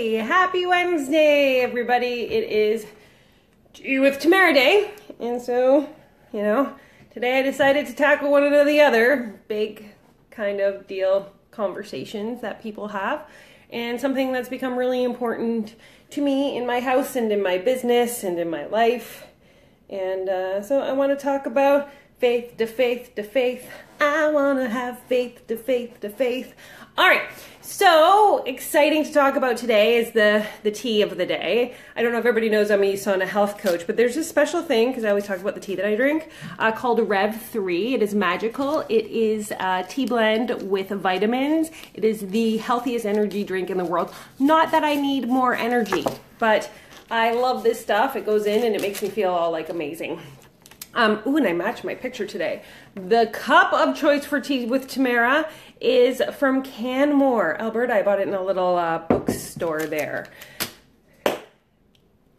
Hey, happy Wednesday, everybody. It is Tea with Tamara Day. And so, today I decided to tackle one of the other big kind of deal conversations that people have. And something that's become really important to me in my house and in my business and in my life. And so I want to talk about faith to faith to faith. I want to have faith to faith to faith. All right, so exciting to talk about today is the tea of the day. I don't know if everybody knows I'm a USANA health coach, but there's a special thing, because I always talk about the tea that I drink, called Rev 3. It is magical. It is a tea blend with vitamins. It is the healthiest energy drink in the world. Not that I need more energy, but I love this stuff. It goes in and it makes me feel all like amazing. Ooh, and I matched my picture today. The cup of choice for tea with Tamara is from Canmore, Alberta. I bought it in a little bookstore there.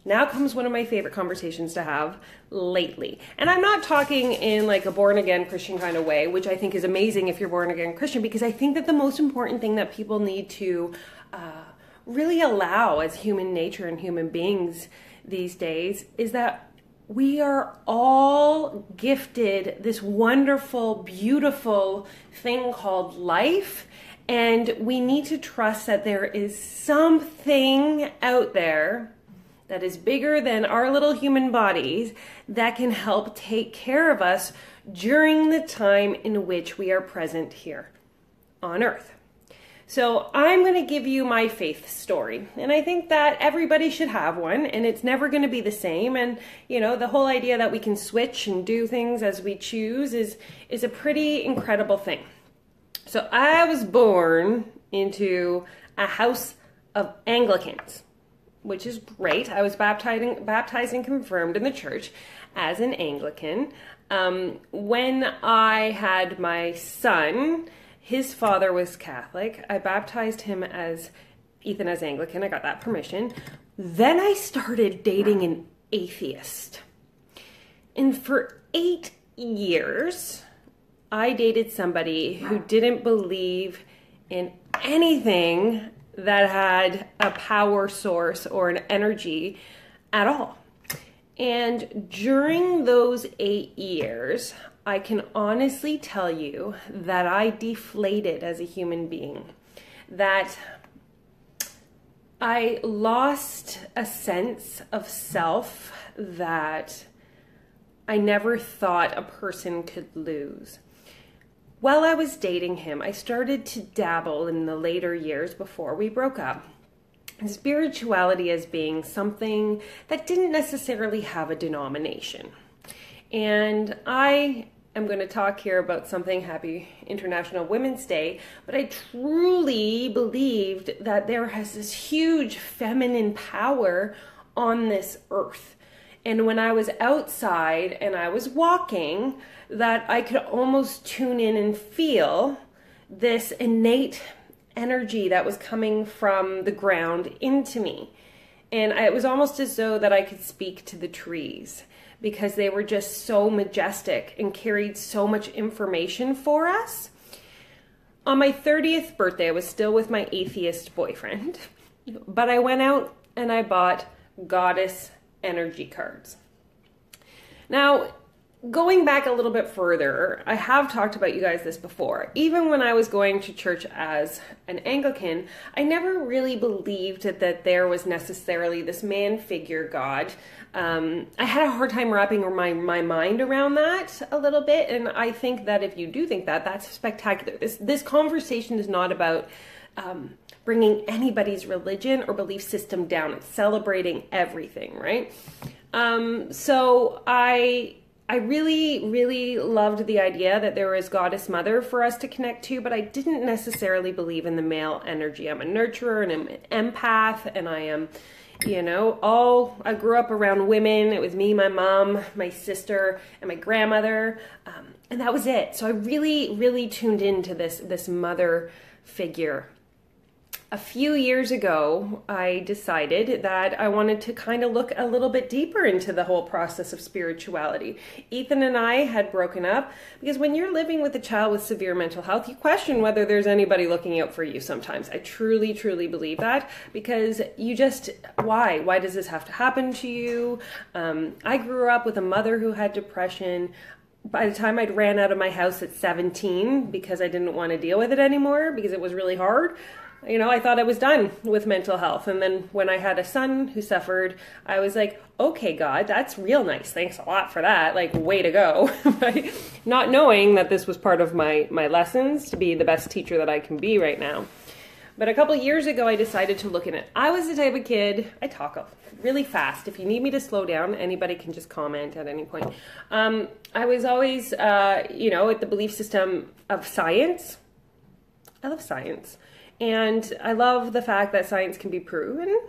Now comes one of my favorite conversations to have lately. And I'm not talking in like a born-again Christian kind of way, which I think is amazing if you're born-again Christian, because I think that the most important thing that people need to really allow as human nature and human beings these days is that we are all gifted this wonderful, beautiful thing called life, and we need to trust that there is something out there that is bigger than our little human bodies that can help take care of us during the time in which we are present here on Earth. So I'm going to give you my faith story, and I think that everybody should have one, and it's never going to be the same. And the whole idea that we can switch and do things as we choose is a pretty incredible thing. So I was born into a house of Anglicans, which is great. I was baptized and confirmed in the church as an Anglican. When I had my son, his father was Catholic. I baptized him as Ethan as Anglican. I got that permission. Then I started dating an atheist. And for 8 years, I dated somebody who didn't believe in anything that had a power source or an energy at all. And during those 8 years, I can honestly tell you that I deflated as a human being, that I lost a sense of self that I never thought a person could lose. While I was dating him, I started to dabble in the later years before we broke up in spirituality as being something that didn't necessarily have a denomination. And I'm going to talk here about something, happy International Women's Day, but I truly believed that there has this huge feminine power on this earth. And when I was outside and I was walking, that I could almost tune in and feel this innate energy that was coming from the ground into me. And it was almost as though that I could speak to the trees, because they were just so majestic and carried so much information for us. On my 30th birthday, I was still with my atheist boyfriend, but I went out and I bought goddess energy cards. Now, going back a little bit further, I have talked about you guys this before. Even when I was going to church as an Anglican, I never really believed that there was necessarily this man figure God. I had a hard time wrapping my mind around that a little bit, and I think that if you do think that, that's spectacular. This conversation is not about bringing anybody's religion or belief system down. It's celebrating everything, right? So I really, really loved the idea that there was Goddess Mother for us to connect to, but I didn't necessarily believe in the male energy. I'm a nurturer and I'm an empath, and I am, I grew up around women. It was me, my mom, my sister, and my grandmother, and that was it. So I really, really tuned into this mother figure. a few years ago, I decided that I wanted to kind of look a little bit deeper into the whole process of spirituality. Ethan and I had broken up because when you're living with a child with severe mental health, you question whether there's anybody looking out for you sometimes. I truly, truly believe that, because you just, why? Why does this have to happen to you? I grew up with a mother who had depression. By the time I'd ran out of my house at 17 because I didn't want to deal with it anymore because it was really hard, I thought I was done with mental health. And then when I had a son who suffered, I was like, okay, God, that's real nice. Thanks a lot for that. Like, way to go. Right? Not knowing that this was part of my lessons to be the best teacher that I can be right now. But a couple years ago, I decided to look at it. I was the type of kid, I talk really fast. If you need me to slow down, anybody can just comment at any point. I was always, at the belief system of science. I love science. And I love the fact that science can be proven.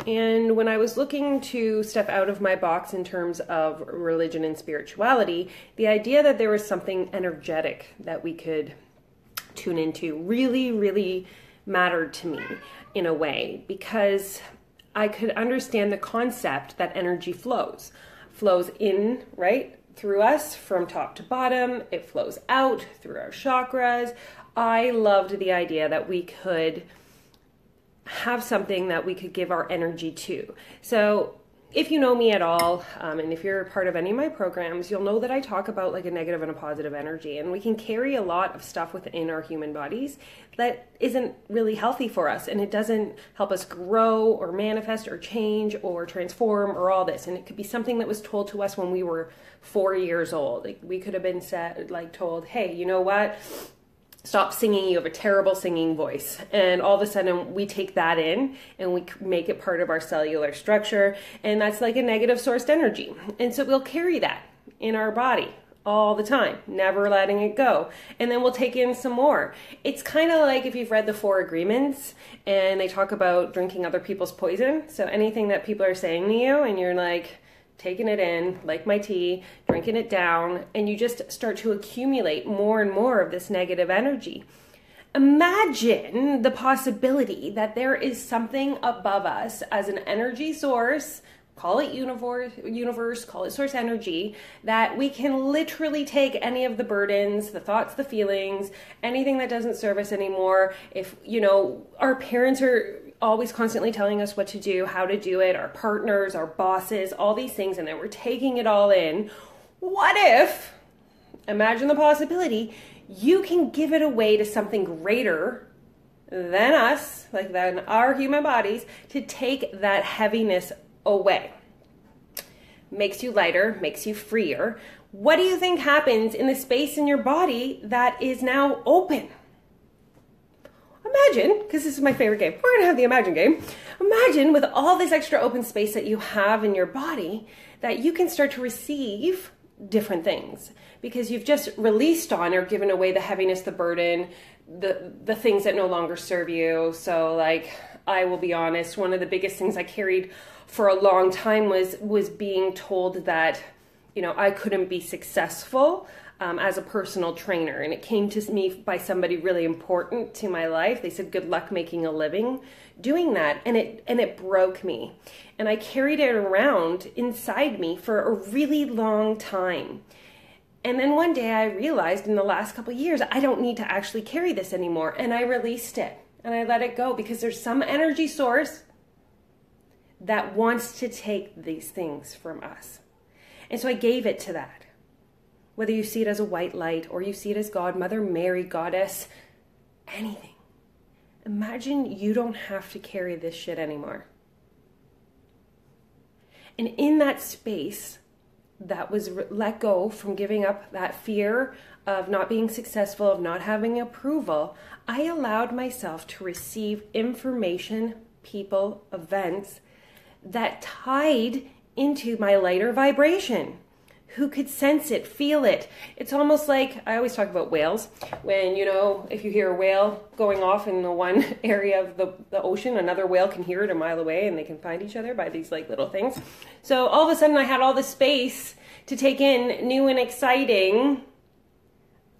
And when I was looking to step out of my box in terms of religion and spirituality, the idea that there was something energetic that we could tune into really, really mattered to me in a way, because I could understand the concept that energy flows in, right, through us from top to bottom. It flows out through our chakras. I loved the idea that we could have something that we could give our energy to. So if you know me at all, and if you're a part of any of my programs, you'll know that I talk about like a negative and a positive energy, and we can carry a lot of stuff within our human bodies that isn't really healthy for us, and it doesn't help us grow or manifest or change or transform or all this. And it could be something that was told to us when we were 4 years old. Like, we could have been told, hey, you know what? Stop singing, you have a terrible singing voice. And all of a sudden we take that in and we make it part of our cellular structure. And that's like a negative sourced energy. And so we'll carry that in our body all the time, never letting it go. And then we'll take in some more. It's kind of like if you've read the 4 Agreements and they talk about drinking other people's poison. So anything that people are saying to you and you're like, taking it in, like my tea, drinking it down, and you just start to accumulate more and more of this negative energy. Imagine the possibility that there is something above us as an energy source, call it universe, call it source energy, that we can literally take any of the burdens, the thoughts, the feelings, anything that doesn't serve us anymore. If, our parents are always constantly telling us what to do, how to do it, our partners, our bosses, all these things, and then we're taking it all in. What if, imagine the possibility, you can give it away to something greater than us, like than our human bodies, to take that heaviness away. Makes you lighter, makes you freer. What do you think happens in the space in your body that is now open? Imagine, because this is my favorite game, we're going to have the Imagine game. Imagine with all this extra open space that you have in your body that you can start to receive different things because you've just released on or given away the heaviness, the burden, the things that no longer serve you. So like, I will be honest, one of the biggest things I carried for a long time was being told that, I couldn't be successful as a personal trainer. And it came to me by somebody really important to my life. They said, good luck making a living doing that. And it broke me. And I carried it around inside me for a really long time. And then one day I realized in the last couple of years, I don't need to actually carry this anymore. And I released it and I let it go because there's some energy source that wants to take these things from us. And so I gave it to that. Whether you see it as a white light or you see it as God, Mother Mary, Goddess, anything. Imagine you don't have to carry this shit anymore. And in that space that was let go from giving up that fear of not being successful, of not having approval, I allowed myself to receive information, people, events that tied into my lighter vibration. Who could sense it, feel it? It's almost like, I always talk about whales. When, if you hear a whale going off in the one area of the ocean, another whale can hear it a mile away and they can find each other by these like little things. So all of a sudden I had all this space to take in new and exciting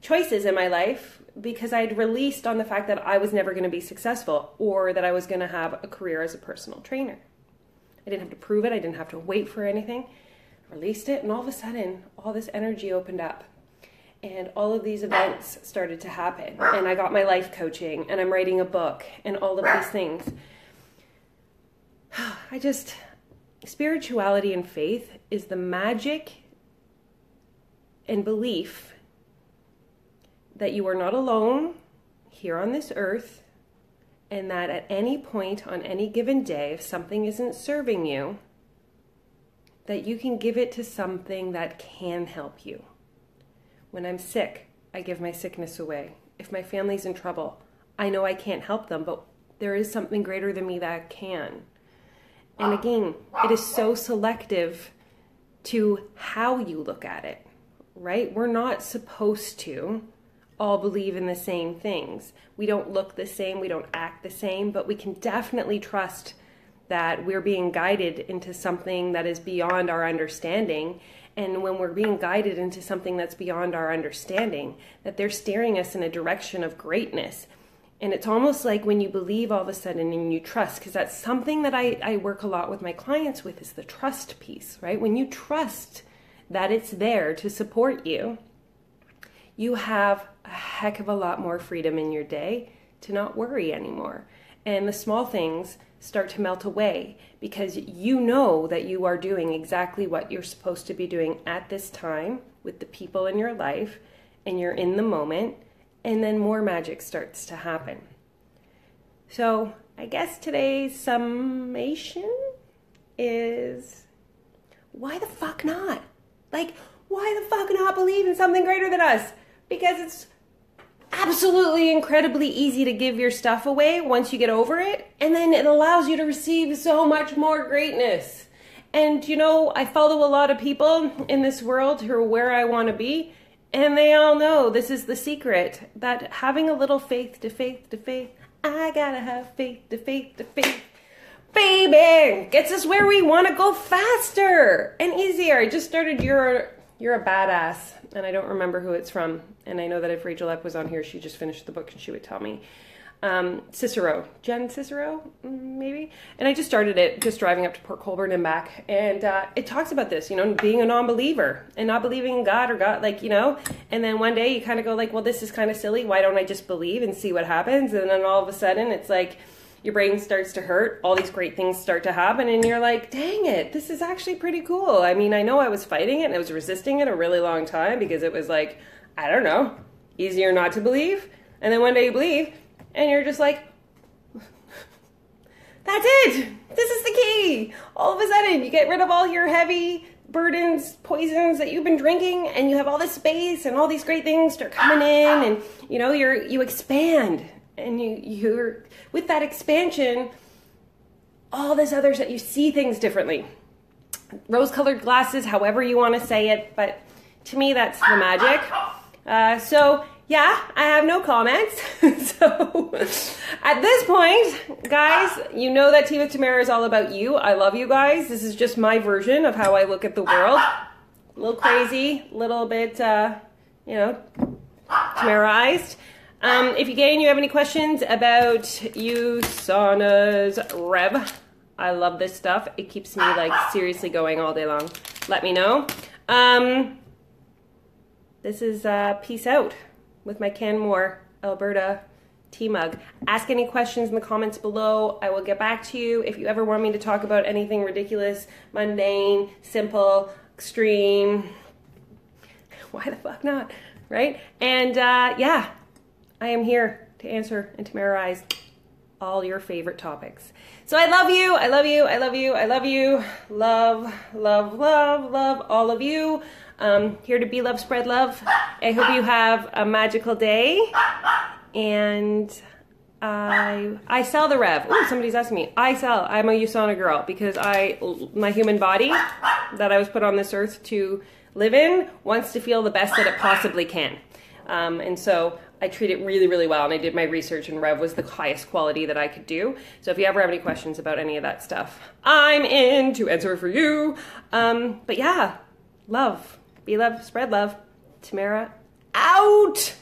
choices in my life, because I'd released on the fact that I was never going to be successful or that I was going to have a career as a personal trainer. I didn't have to prove it. I didn't have to wait for anything. I released it, and all of a sudden, all this energy opened up. And all of these events started to happen. And I got my life coaching, and I'm writing a book, and all of these things. Spirituality and faith is the magic and belief that you are not alone here on this earth, and that at any point on any given day, if something isn't serving you, that you can give it to something that can help you. When I'm sick, I give my sickness away. If my family's in trouble, I know I can't help them, but there is something greater than me that can. And again, it is so selective to how you look at it, right? We're not supposed to all believe in the same things. We don't look the same, we don't act the same, but we can definitely trust that we're being guided into something that is beyond our understanding. And when we're being guided into something that's beyond our understanding, that they're steering us in a direction of greatness. And it's almost like when you believe all of a sudden and you trust, because that's something that I work a lot with my clients with, is the trust piece, right? When you trust that it's there to support you, you have a heck of a lot more freedom in your day to not worry anymore. And the small things start to melt away because you know that you are doing exactly what you're supposed to be doing at this time with the people in your life, and you're in the moment, and then more magic starts to happen. So I guess today's summation is, why the fuck not? Like, why the fuck not believe in something greater than us? Because it's absolutely incredibly easy to give your stuff away once you get over it, and then it allows you to receive so much more greatness. And you know, I follow a lot of people in this world who are where I want to be, and they all know this is the secret, that having a little faith to faith to faith, I gotta have faith to faith to faith, baby, gets us where we want to go faster and easier. I just started You're a Badass, and I don't remember who it's from. And I know that if Rachel Epp was on here, she just finished the book and she would tell me. Cicero, Jen Cicero, maybe? And I just started it just driving up to Port Colborne and back. And it talks about this, you know, being a non-believer and not believing in God or God, like, you know. And then one day you kind of go like, well, this is kind of silly. Why don't I just believe and see what happens? And then all of a sudden it's like, your brain starts to hurt, all these great things start to happen, and you're like, dang it, this is actually pretty cool. I mean, I know I was fighting it, and I was resisting it a really long time, because it was like, I don't know, easier not to believe. And then one day you believe, and you're just like, that's it, this is the key. All of a sudden, you get rid of all your heavy burdens, poisons that you've been drinking, and you have all this space, and all these great things start coming in, and you know, you expand. And you're with that expansion, all this others that you see things differently. Rose-colored glasses, however you want to say it, but to me that's the magic. So yeah, I have no comments. So at this point, guys, you know that Tea with Tamara is all about you. I love you guys. This is just my version of how I look at the world. A little crazy, a little bit, you know, Tamarized. If you have any questions about USANA's Rev, I love this stuff. It keeps me like seriously going all day long. Let me know. This is Peace Out with my Canmore, Alberta tea mug. Ask any questions in the comments below. I will get back to you. If you ever want me to talk about anything ridiculous, mundane, simple, extreme, why the fuck not, right? And yeah. I am here to answer and to Tamarize all your favorite topics. So I love you, I love you, I love you, I love you. Love, love, love, love all of you. Here to be love, spread love. I hope you have a magical day. And I sell the Rev. Ooh, somebody's asking me. I'm a USANA girl because my human body that I was put on this earth to live in wants to feel the best that it possibly can. And so I treat it really, really well, and I did my research, and Rev was the highest quality that I could do. So if you ever have any questions about any of that stuff, I'm in to answer for you. But yeah, love, be love, spread love. Tamara, out!